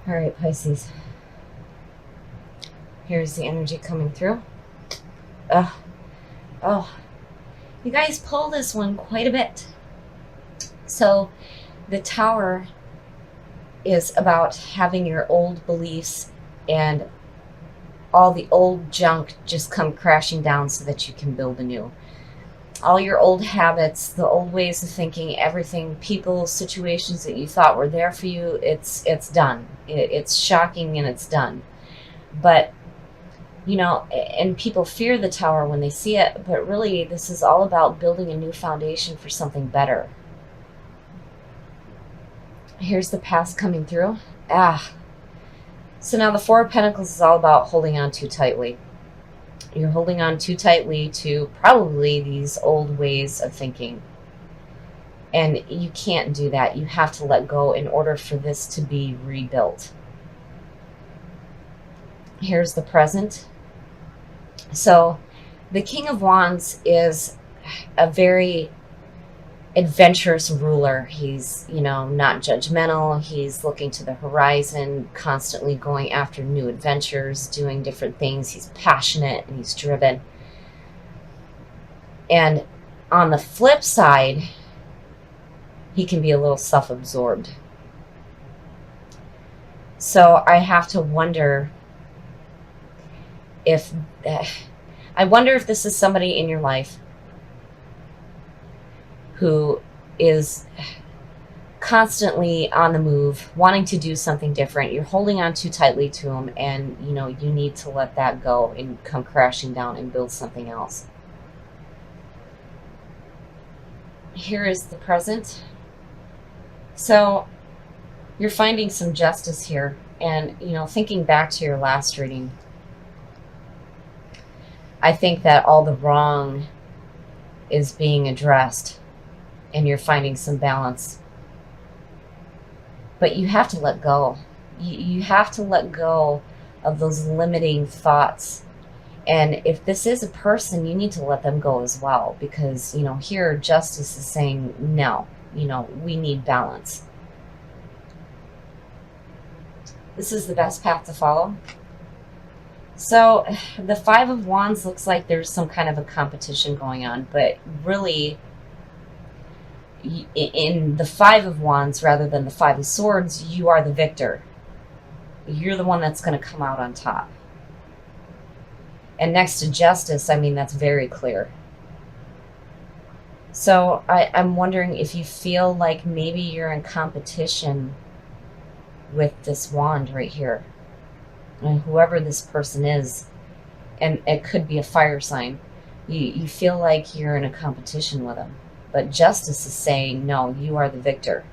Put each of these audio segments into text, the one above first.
All right, Pisces. Here's the energy coming through. Oh, oh, you guys pull this one quite a bit. So the Tower is about having your old beliefs and all the old junk just come crashing down so that you can build anew. All your old habits, the old ways of thinking, everything, people, situations that you thought were there for you, it's done. It's shocking and it's done. But and people fear the Tower when they see it, but really this is all about building a new foundation for something better. Here's the past coming through. So now the Four of Pentacles is all about holding on too tightly. You're holding on too tightly to probably these old ways of thinking. And you can't do that. You have to let go in order for this to be rebuilt. Here's the present. So the King of Wands is a very adventurous ruler. He's, not judgmental. He's looking to the horizon, constantly going after new adventures, doing different things. He's passionate and he's driven. And on the flip side, he can be a little self-absorbed. So I have to wonder if this is somebody in your life who is constantly on the move, wanting to do something different. You're holding on too tightly to them, and you need to let that go and come crashing down and build something else. Here is the present. So you're finding some justice here, and thinking back to your last reading, I think that all the wrong is being addressed and you're finding some balance. But you have to let go. You have to let go of those limiting thoughts. And if this is a person, you need to let them go as well. Because, here justice is saying, no, we need balance. This is the best path to follow. So the Five of Wands looks like there's some kind of a competition going on, but really in the Five of Wands rather than the Five of Swords, you are the victor. You're the one that's going to come out on top. And next to justice, that's very clear. So I'm wondering if you feel like maybe you're in competition with this wand right here. And whoever this person is, and it could be a fire sign, you feel like you're in a competition with them. But justice is saying, no, you are the victor.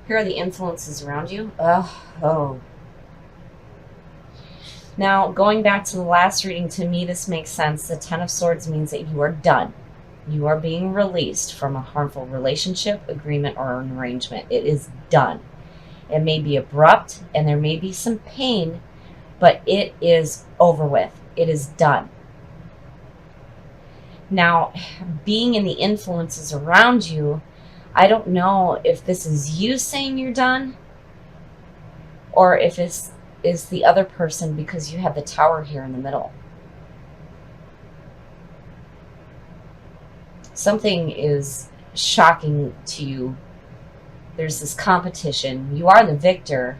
Here are the influences around you. Oh. Now, going back to the last reading, to me this makes sense. The Ten of Swords means that you are done. You are being released from a harmful relationship, agreement, or an arrangement. It is done. It may be abrupt and there may be some pain, but it is over with. It is done. Now, being in the influences around you, I don't know if this is you saying you're done or if it's the other person, because you have the Tower here in the middle. Something is shocking to you. There's this competition. You are the victor,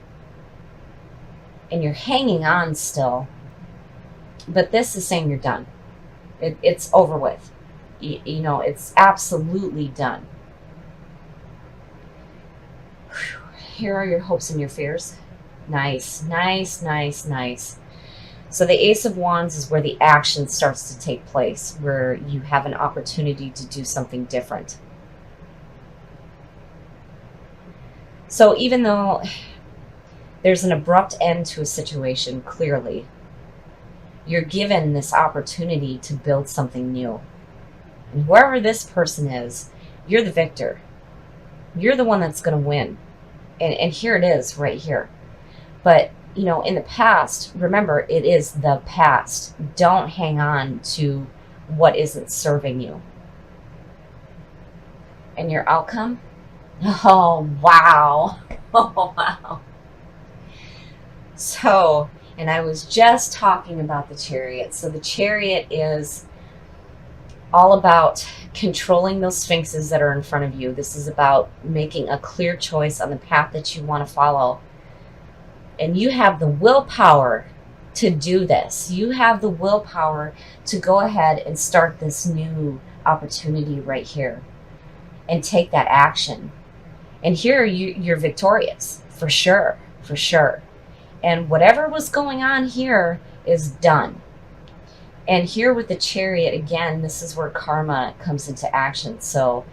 and you're hanging on still. But this is saying you're done. It's over with. It's absolutely done. Here are your hopes and your fears. Nice, nice, nice, nice. So the Ace of Wands is where the action starts to take place, where you have an opportunity to do something different. So even though there's an abrupt end to a situation, clearly, you're given this opportunity to build something new. And whoever this person is, you're the victor. You're the one that's going to win. And here it is right here. But, in the past, remember, it is the past. Don't hang on to what isn't serving you. And your outcome? Oh, wow. Oh, wow. So, and I was just talking about the chariot. So the chariot is all about controlling those sphinxes that are in front of you. This is about making a clear choice on the path that you want to follow. And you have the willpower to do this. You have the willpower to go ahead and start this new opportunity right here and take that action. And here you're victorious, for sure, for sure. And whatever was going on here is done. And here with the chariot, again, this is where karma comes into action. So,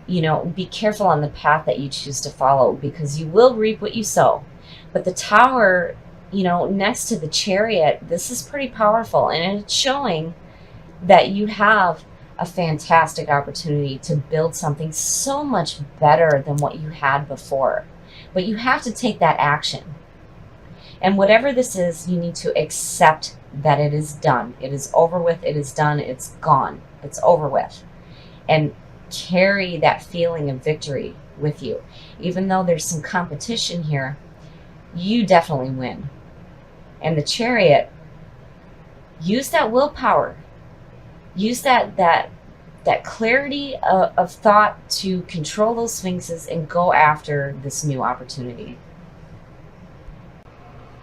be careful on the path that you choose to follow, because you will reap what you sow. But the tower, next to the chariot, this is pretty powerful. And it's showing that you have a fantastic opportunity to build something so much better than what you had before. But you have to take that action. And whatever this is, you need to accept that it is done. It is over with. It is done. It's gone. It's over with. And carry that feeling of victory with you. Even though there's some competition here, you definitely win. And the chariot, use that willpower. Use that clarity of thought to control those sphinxes and go after this new opportunity.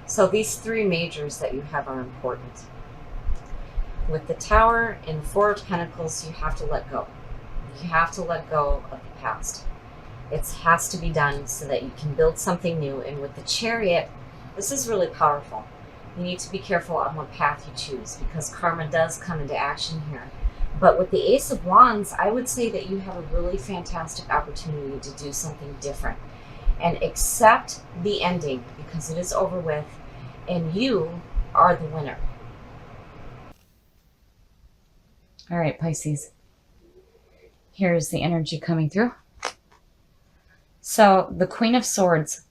So these three majors that you have are important. With the Tower and Four of Pentacles, you have to let go. You have to let go of the past. It has to be done so that you can build something new. And with the Chariot, this is really powerful. You need to be careful on what path you choose, because karma does come into action here. But with the Ace of Wands, I would say that you have a really fantastic opportunity to do something different and accept the ending, because it is over with and you are the winner. All right, Pisces. Here's the energy coming through. So the Queen of Swords,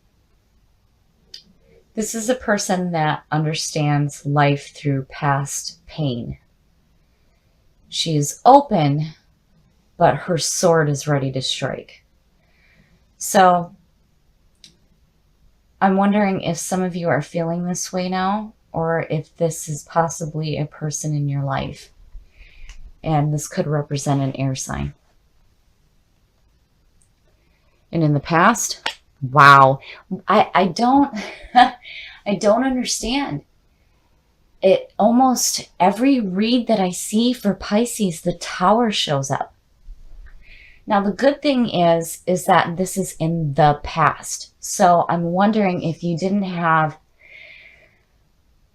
this is a person that understands life through past pain. She is open, but her sword is ready to strike. So I'm wondering if some of you are feeling this way now, or if this is possibly a person in your life. And this could represent an air sign. And in the past, wow, I don't I don't understand. It almost every read that I see for Pisces, the Tower shows up. Now the good thing is that this is in the past. So I'm wondering if you didn't have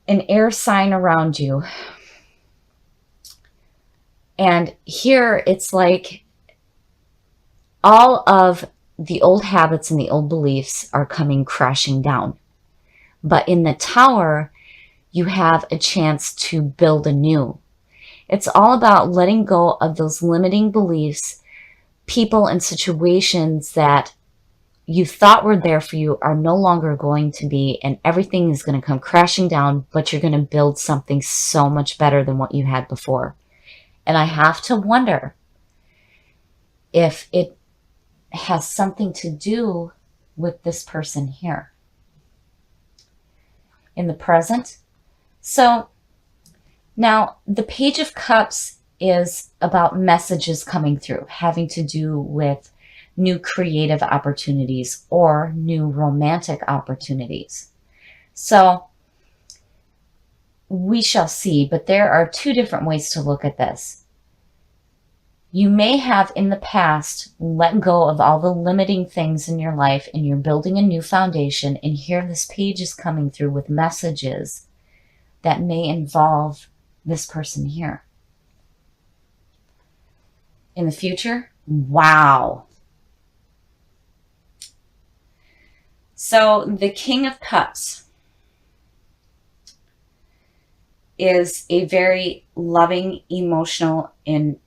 an air sign around you. And here it's like all of the old habits and the old beliefs are coming crashing down. But in the Tower, you have a chance to build anew. It's all about letting go of those limiting beliefs. People and situations that you thought were there for you are no longer going to be, and everything is going to come crashing down, but you're going to build something so much better than what you had before. And I have to wonder if it has something to do with this person here in the present. So now the Page of Cups is about messages coming through, having to do with new creative opportunities or new romantic opportunities. So we shall see, but there are two different ways to look at this. You may have in the past let go of all the limiting things in your life and you're building a new foundation, and here this page is coming through with messages that may involve this person here. In the future, wow. So the King of Cups is a very loving, emotional, and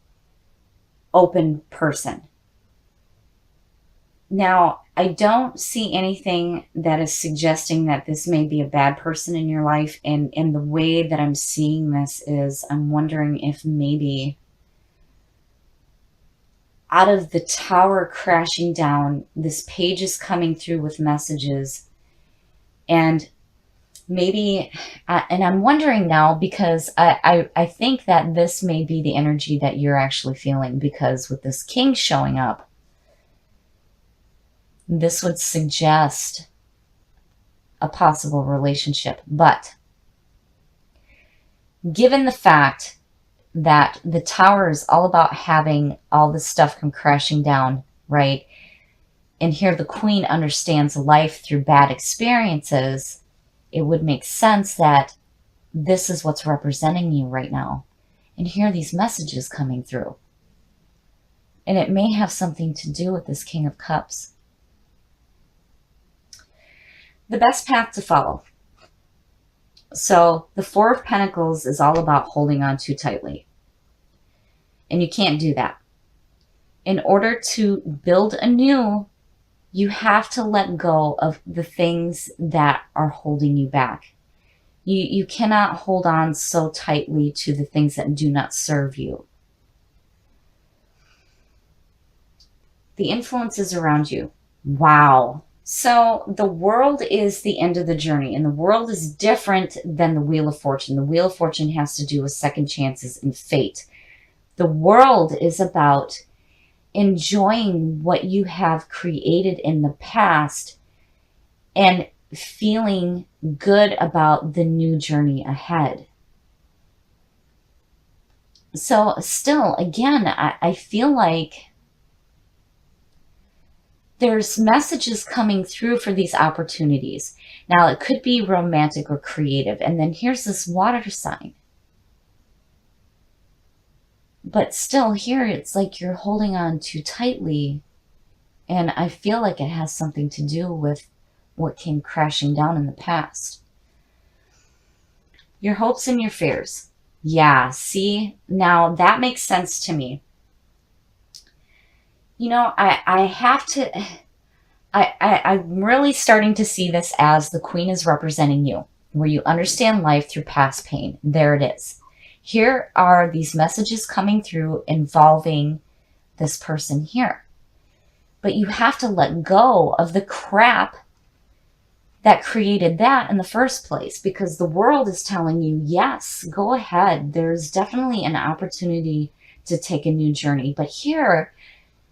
open person. Now, I don't see anything that is suggesting that this may be a bad person in your life. And the way that I'm seeing this is I'm wondering if maybe out of the Tower crashing down, this page is coming through with messages. And maybe, and I'm wondering now, because I think that this may be the energy that you're actually feeling, because with this king showing up, this would suggest a possible relationship. But given the fact that the Tower is all about having all this stuff come crashing down, right? And here the Queen understands life through bad experiences, it would make sense that this is what's representing you right now. And here are these messages coming through. And it may have something to do with this King of Cups. The best path to follow. So the Four of Pentacles is all about holding on too tightly. And you can't do that. In order to build anew, you have to let go of the things that are holding you back. You cannot hold on so tightly to the things that do not serve you. The influences around you. Wow. So the world is the end of the journey, and the world is different than the Wheel of Fortune. The Wheel of Fortune has to do with second chances and fate. The world is about enjoying what you have created in the past and feeling good about the new journey ahead. So still, again, I feel like there's messages coming through for these opportunities. Now, it could be romantic or creative. And then here's this water sign. But still here, it's like you're holding on too tightly. And I feel like it has something to do with what came crashing down in the past. Your hopes and your fears. Yeah, see, now that makes sense to me. You know, I'm really starting to see this as the Queen is representing you, where you understand life through past pain. There it is. Here are these messages coming through involving this person here. But you have to let go of the crap that created that in the first place, because the world is telling you, yes, go ahead. There's definitely an opportunity to take a new journey. But here,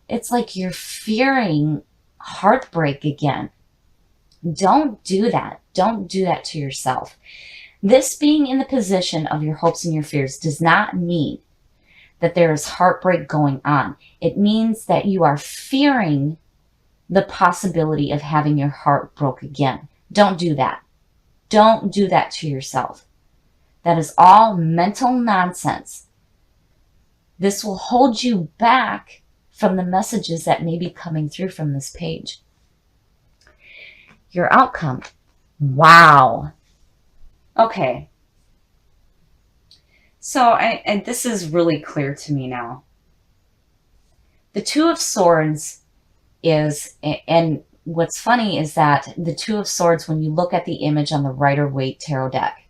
it's like you're fearing heartbreak again. Don't do that. Don't do that to yourself. This being in the position of your hopes and your fears does not mean that there is heartbreak going on. It means that you are fearing the possibility of having your heart broke again. Don't do that. Don't do that to yourself. That is all mental nonsense. This will hold you back from the messages that may be coming through from this page. Your outcome. Wow. Okay. So and this is really clear to me now. The Two of Swords is, and what's funny is that the Two of Swords, when you look at the image on the Rider-Waite tarot deck,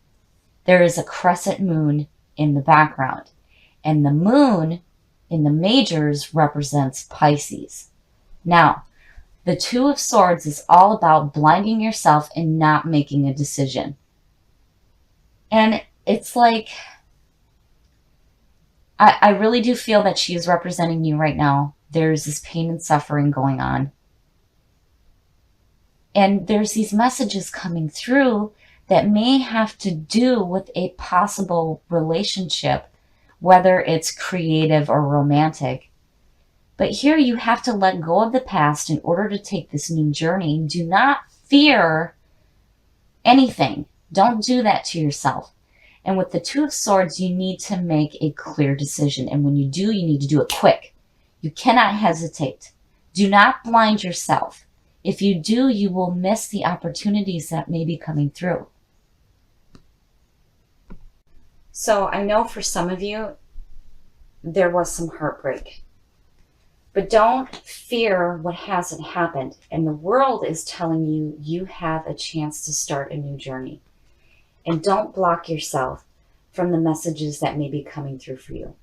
there is a crescent moon in the background. And the moon in the majors represents Pisces. Now, the Two of Swords is all about blinding yourself and not making a decision. And it's like, I really do feel that she is representing you right now. There's this pain and suffering going on. And there's these messages coming through that may have to do with a possible relationship, whether it's creative or romantic. But here you have to let go of the past in order to take this new journey. Do not fear anything. Don't do that to yourself. And with the Two of Swords, you need to make a clear decision. And when you do, you need to do it quick. You cannot hesitate. Do not blind yourself. If you do, you will miss the opportunities that may be coming through. So I know for some of you, there was some heartbreak. But don't fear what hasn't happened. And the world is telling you, you have a chance to start a new journey. And don't block yourself from the messages that may be coming through for you.